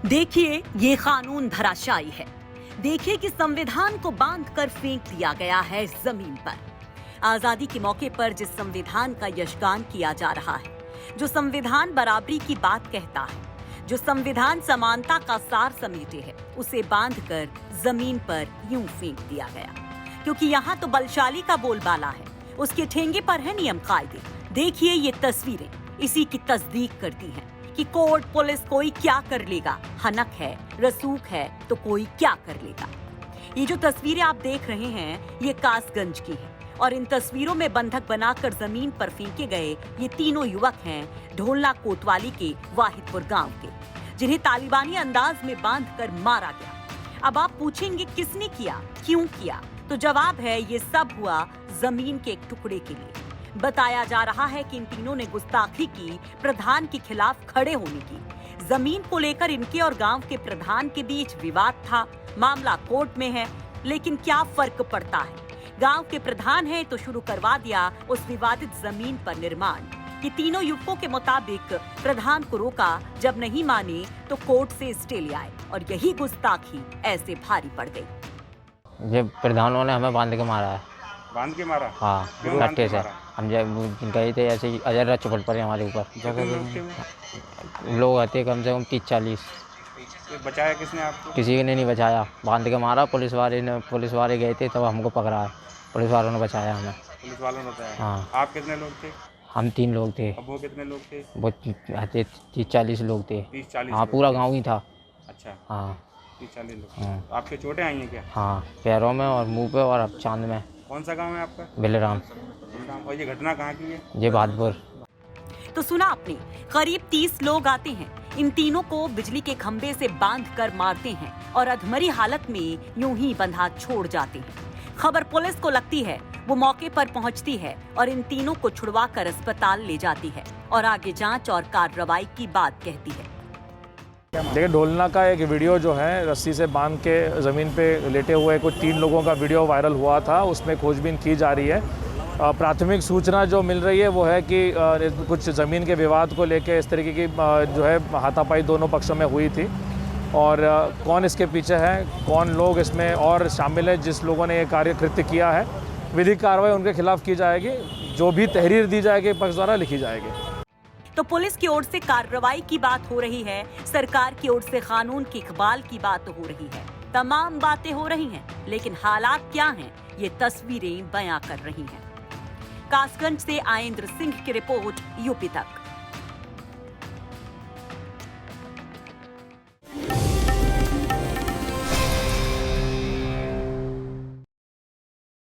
देखिए, ये कानून धराशायी है। देखिए कि संविधान को बांधकर फेंक दिया गया है जमीन पर। आजादी के मौके पर जिस संविधान का यशगान किया जा रहा है, जो संविधान बराबरी की बात कहता है, जो संविधान समानता का सार समेटे है, उसे बांधकर जमीन पर यूं फेंक दिया गया। क्योंकि यहाँ तो बलशाली का बोलबाला है, उसके ठेंगे पर है नियम कायदे। देखिए ये तस्वीरें इसी की तस्दीक करती हैं कि कोर्ट पुलिस कोई क्या कर लेगा, हनक है, रसूख है तो कोई क्या कर लेगा। ये जो तस्वीरें आप देख रहे हैं, ये कासगंज की है और इन तस्वीरों में बंधक बनाकर जमीन पर फेंके गए ये तीनों युवक हैं ढोलना कोतवाली के वाहिदपुर गांव के, जिन्हें तालिबानी अंदाज में बांधकर मारा गया। अब आप पूछेंगे किसने किया, क्यों किया, तो जवाब है ये सब हुआ जमीन के एक टुकड़े के लिए। बताया जा रहा है कि इन तीनों ने गुस्ताखी की प्रधान के खिलाफ खड़े होने की। जमीन को लेकर इनके और गांव के प्रधान के बीच विवाद था। मामला कोर्ट में है, लेकिन क्या फर्क पड़ता है। गांव के प्रधान है तो शुरू करवा दिया उस विवादित जमीन पर निर्माण। ये तीनों युवकों के मुताबिक प्रधान को रोका, जब नहीं माने तो कोर्ट से स्टे ले आए और यही गुस्ताखी ऐसे भारी पड़ गई। ये प्रधानों ने हमें बांध के मारा है। बांध के मारा? हाँ, लट्टे से। हम जब गए थे ऐसे ही अजर चपट पड़े हमारे ऊपर। लोग आते कम से कम 30-40। बचाया किसने आपको? किसी ने नहीं बचाया, बांध के मारा। पुलिस वाले गए थे तब हमको पकड़ा है, पुलिस वालों ने बचाया हमें। पुलिस वालों ने बताया? हाँ। आप कितने लोग थे? हम 3 लोग थे। अब वो कितने लोग थे? वो 30-40 लोग थे। 30-40? हाँ, पूरा गाँव ही था। अच्छा, हाँ 30-40 लोग। हाँ। आपके चोटें आई हैं क्या? हाँ, पैरों में और मुंह पे और अब चांद में। कौन सा गांव है आपका? बिलराम। और ये घटना कहाँ की है? ये बहादुर। तो सुना आपने, करीब 30 लोग आते हैं, इन तीनों को बिजली के खंभे से बांधकर मारते हैं और अधमरी हालत में यूं ही बंधा छोड़ जाते हैं। खबर पुलिस को लगती है, वो मौके पर पहुंचती है और इन तीनों को छुड़वाकर अस्पताल ले जाती है और आगे जांच और कार्रवाई की बात कहती है। देखिए, ढोलना का एक वीडियो जो है रस्सी से बांध के ज़मीन पे लेटे हुए कुछ 3 लोगों का वीडियो वायरल हुआ था, उसमें खोजबीन की जा रही है। प्राथमिक सूचना जो मिल रही है वो है कि कुछ ज़मीन के विवाद को लेके इस तरीके की जो है हाथापाई दोनों पक्षों में हुई थी और कौन इसके पीछे है, कौन लोग इसमें और शामिल है, जिस लोगों ने ये कार्य कृत्य किया है, विधिक कार्रवाई उनके खिलाफ की जाएगी। जो भी तहरीर दी जाएगी पक्ष द्वारा लिखी जाएगी। तो पुलिस की ओर से कार्रवाई की बात हो रही है, सरकार की ओर से कानून की इकबाल की बात हो रही है। तमाम बातें हो रही हैं, लेकिन हालात क्या हैं, ये तस्वीरें बयां कर रही हैं। कासगंज से आयेंद्र सिंह की रिपोर्ट, यूपी तक।